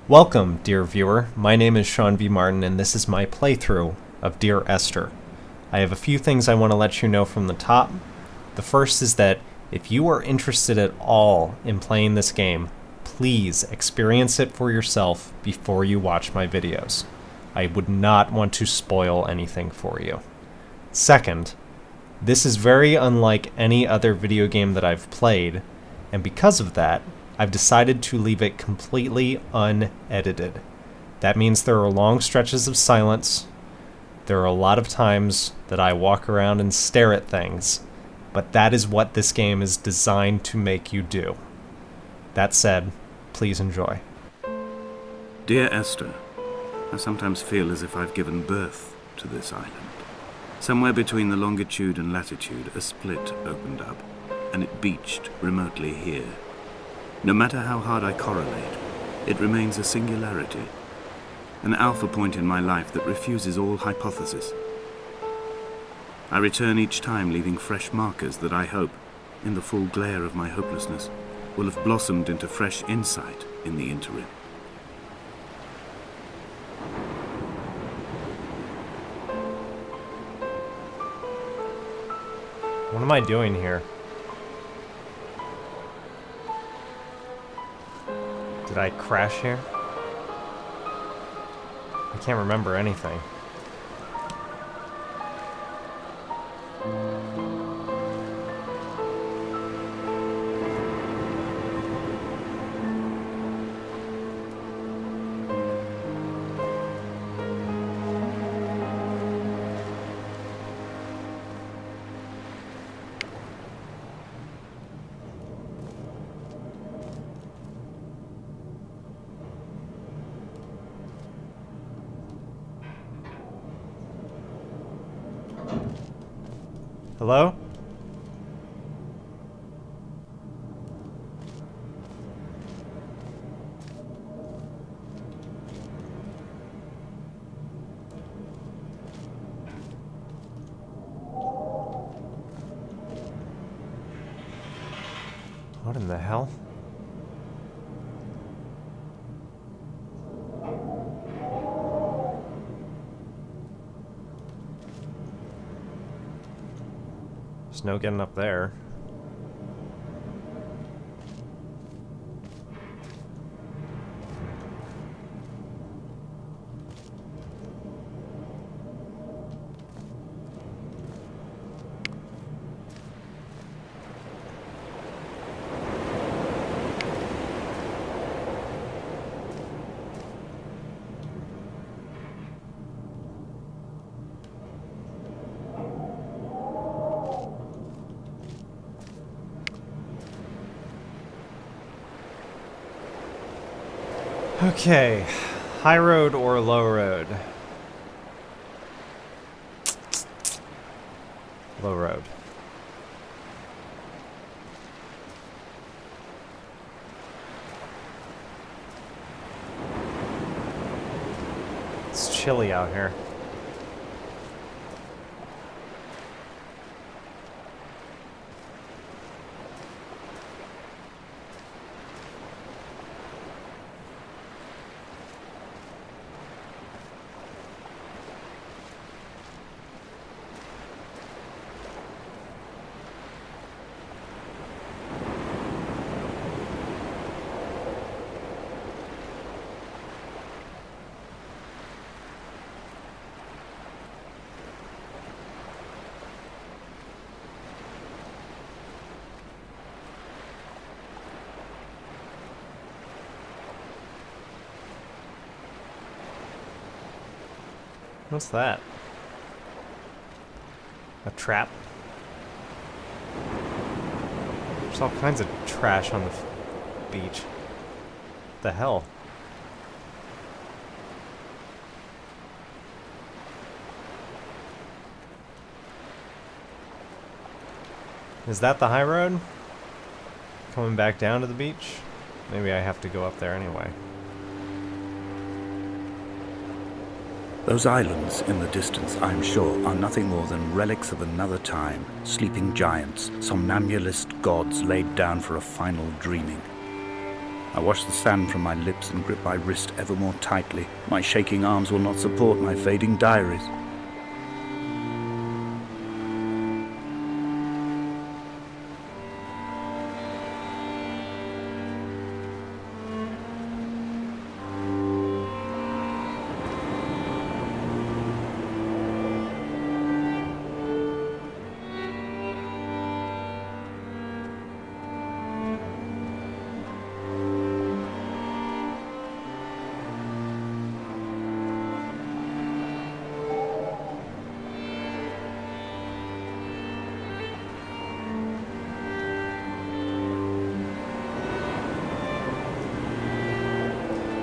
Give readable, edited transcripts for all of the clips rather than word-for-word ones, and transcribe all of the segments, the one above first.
Welcome, dear viewer. My name is Sean V. Martin, and this is my playthrough of Dear Esther. I have a few things I want to let you know from the top. The first is that if you are interested at all in playing this game, please experience it for yourself before you watch my videos. I would not want to spoil anything for you. Second, this is very unlike any other video game that I've played, and because of that, I've decided to leave it completely unedited. That means there are long stretches of silence. There are a lot of times that I walk around and stare at things, but that is what this game is designed to make you do. That said, please enjoy. Dear Esther, I sometimes feel as if I've given birth to this island. Somewhere between the longitude and latitude, a split opened up, and it beached remotely here. No matter how hard I correlate, it remains a singularity, an alpha point in my life that refuses all hypothesis. I return each time leaving fresh markers that I hope, in the full glare of my hopelessness, will have blossomed into fresh insight in the interim. What am I doing here? Did I crash here? I can't remember anything. Hello? What in the hell? There's no getting up there. Okay, high road or low road? Low road. It's chilly out here. What's that? A trap? There's all kinds of trash on the beach. What the hell? Is that the high road? Coming back down to the beach? Maybe I have to go up there anyway. Those islands in the distance, I'm sure, are nothing more than relics of another time, sleeping giants, somnambulist gods laid down for a final dreaming. I wash the sand from my lips and grip my wrist ever more tightly. My shaking arms will not support my fading diaries.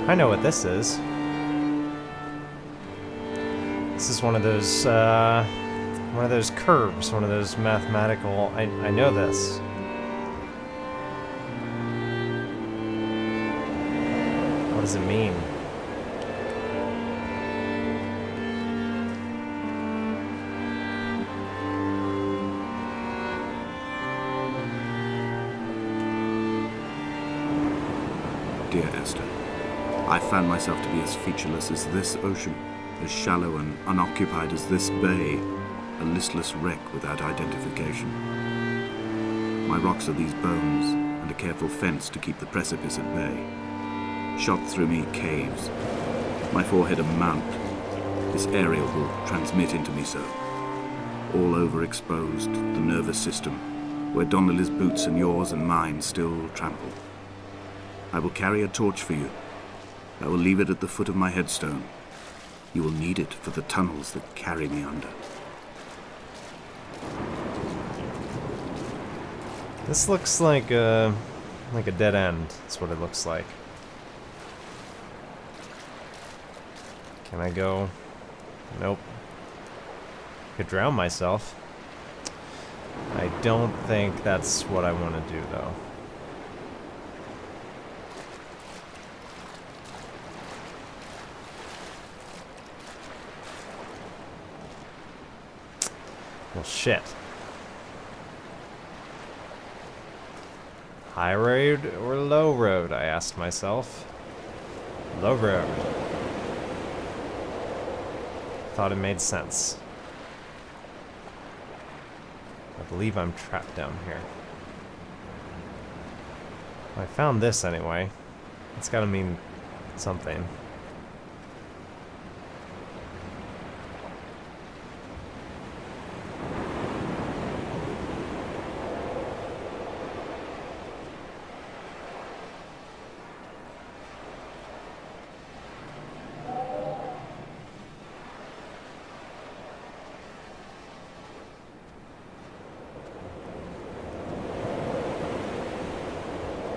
I know what this is. This is one of those curves, one of those mathematical. I know this. What does it mean? Dear Esther, I found myself to be as featureless as this ocean, as shallow and unoccupied as this bay, a listless wreck without identification. My rocks are these bones, and a careful fence to keep the precipice at bay. Shot through me caves, my forehead a mount. This aerial will transmit into me so. All overexposed, the nervous system, where Donnelly's boots and yours and mine still trample. I will carry a torch for you. I will leave it at the foot of my headstone. You will need it for the tunnels that carry me under. This looks like a dead end. That's what it looks like. Can I go? Nope. Could drown myself. I don't think that's what I want to do, though. Well, shit. High road or low road, I asked myself. Low road. Thought it made sense. I believe I'm trapped down here. I found this anyway. It's gotta mean something.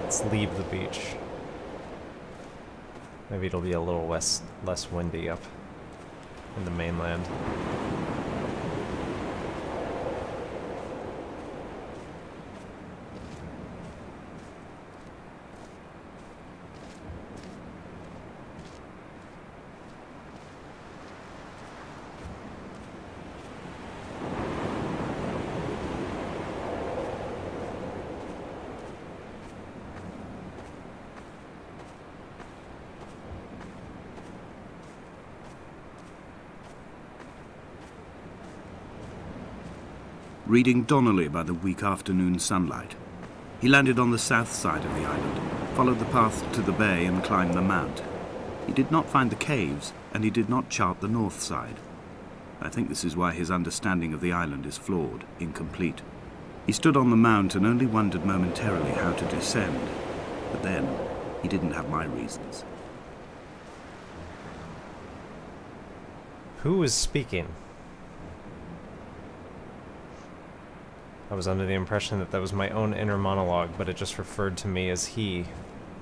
Let's leave the beach. Maybe it'll be a little less windy up in the mainland. Reading Donnelly by the weak afternoon sunlight. He landed on the south side of the island, followed the path to the bay and climbed the mount. He did not find the caves, and he did not chart the north side. I think this is why his understanding of the island is flawed, incomplete. He stood on the mount and only wondered momentarily how to descend, but then he didn't have my reasons. Who is speaking? I was under the impression that that was my own inner monologue, but it just referred to me as he,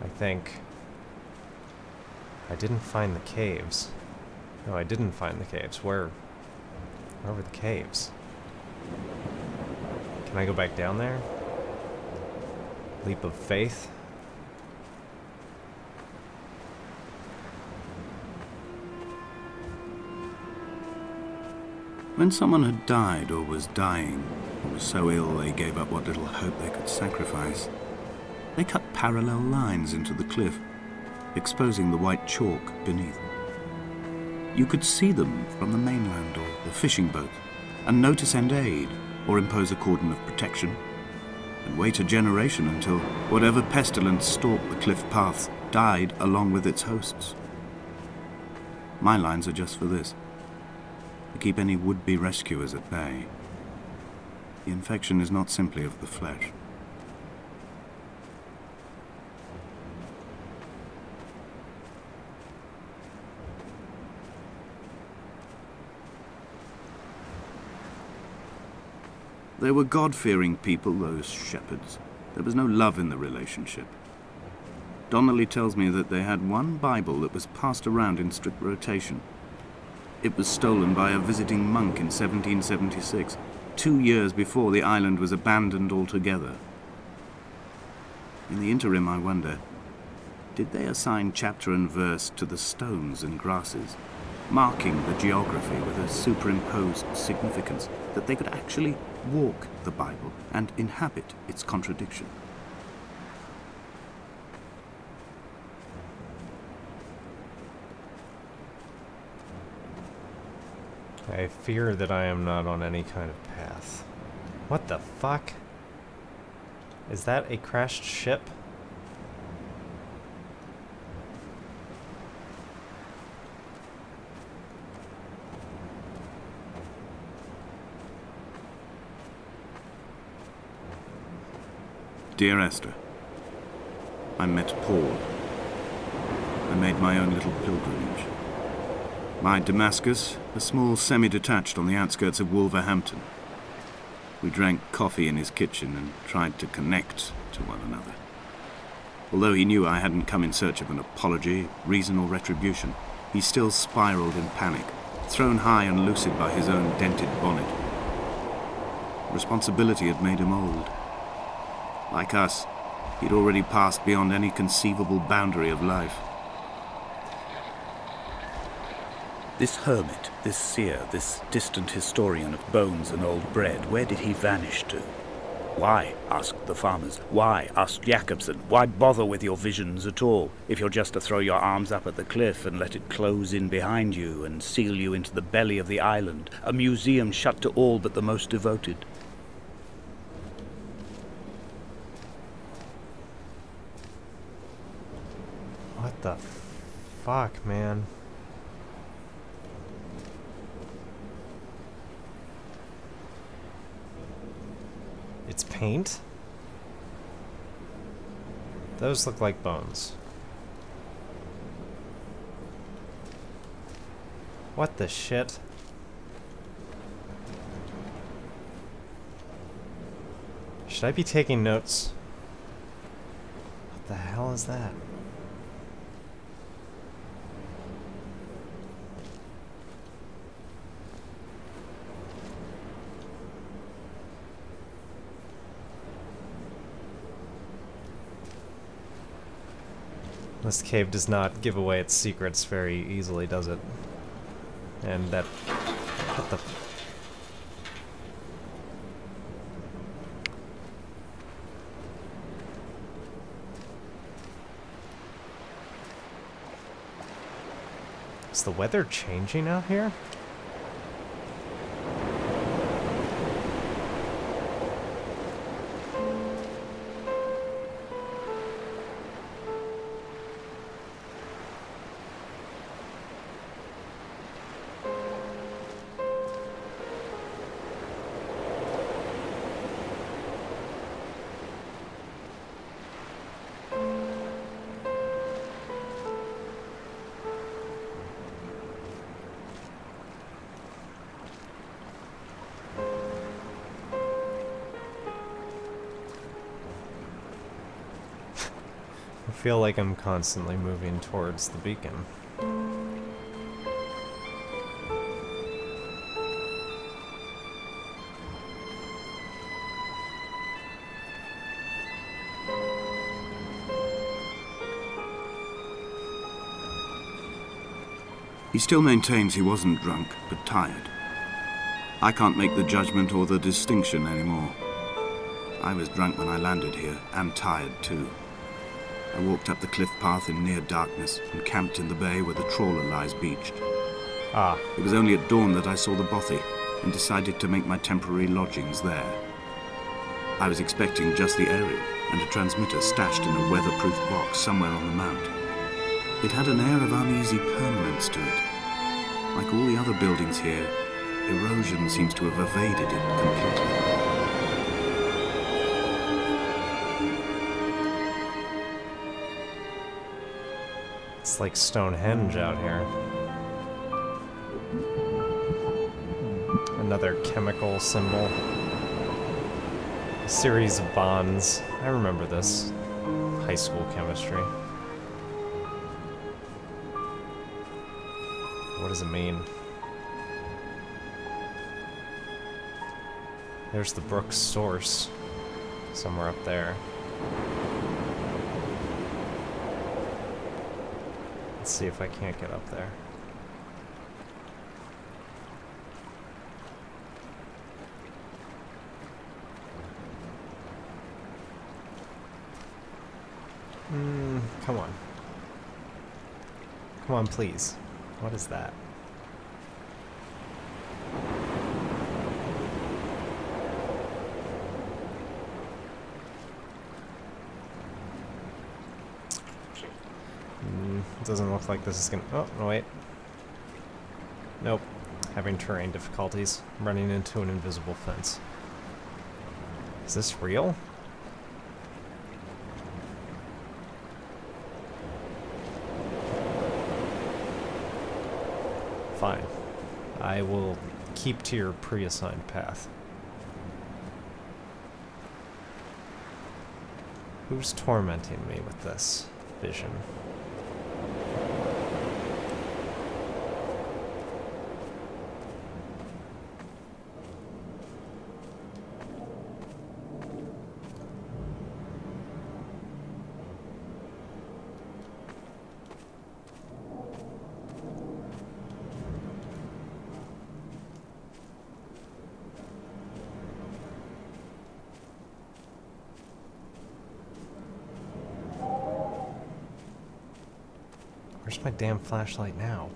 I think. I didn't find the caves. No, I didn't find the caves. Where were the caves? Can I go back down there? Leap of faith? When someone had died or was dying, or was so ill they gave up what little hope they could sacrifice, They cut parallel lines into the cliff, exposing the white chalk beneath. You could see them from the mainland or the fishing boat, and know to send aid or impose a cordon of protection, and wait a generation until whatever pestilence stalked the cliff paths died along with its hosts. My lines are just for this, to keep any would-be rescuers at bay. The infection is not simply of the flesh. They were God-fearing people, those shepherds. There was no love in the relationship. Donnelly tells me that they had one Bible that was passed around in strict rotation. It was stolen by a visiting monk in 1776, 2 years before the island was abandoned altogether. In the interim, I wonder, did they assign chapter and verse to the stones and grasses, marking the geography with a superimposed significance, that they could actually walk the Bible and inhabit its contradiction? I fear that I am not on any kind of path. What the fuck? Is that a crashed ship? Dear Esther, I met Paul. I made my own little pilgrimage. My Damascus, a small semi-detached on the outskirts of Wolverhampton. We drank coffee in his kitchen and tried to connect to one another. Although he knew I hadn't come in search of an apology, reason or retribution, he still spiraled in panic, thrown high and lucid by his own dented bonnet. Responsibility had made him old. Like us, he'd already passed beyond any conceivable boundary of life. This hermit, this seer, this distant historian of bones and old bread, where did he vanish to? Why, asked the farmers. Why, asked Jacobson. Why bother with your visions at all, if you're just to throw your arms up at the cliff and let it close in behind you and seal you into the belly of the island, a museum shut to all but the most devoted? What the fuck, man? It's paint? Those look like bones. What the shit? Should I be taking notes? What the hell is that? This cave does not give away its secrets very easily, does it? And that... what the... Is the weather changing out here? I feel like I'm constantly moving towards the beacon. He still maintains he wasn't drunk, but tired. I can't make the judgment or the distinction anymore. I was drunk when I landed here, and tired too. I walked up the cliff path in near darkness and camped in the bay where the trawler lies beached. Ah. It was only at dawn that I saw the bothy and decided to make my temporary lodgings there. I was expecting just the aerial and a transmitter stashed in a weatherproof box somewhere on the mount. It had an air of uneasy permanence to it. Like all the other buildings here, erosion seems to have evaded it completely. It's like Stonehenge out here. Another chemical symbol. A series of bonds. I remember this. High school chemistry. What does it mean? There's the brook's source. Somewhere up there. Let's see if I can't get up there. Come on. Come on, please. What is that? Doesn't look like this is gonna... Oh, no, wait. Nope. Having terrain difficulties. I'm running into an invisible fence. Is this real? Fine. I will keep to your pre-assigned path. Who's tormenting me with this vision? Where's my damn flashlight now?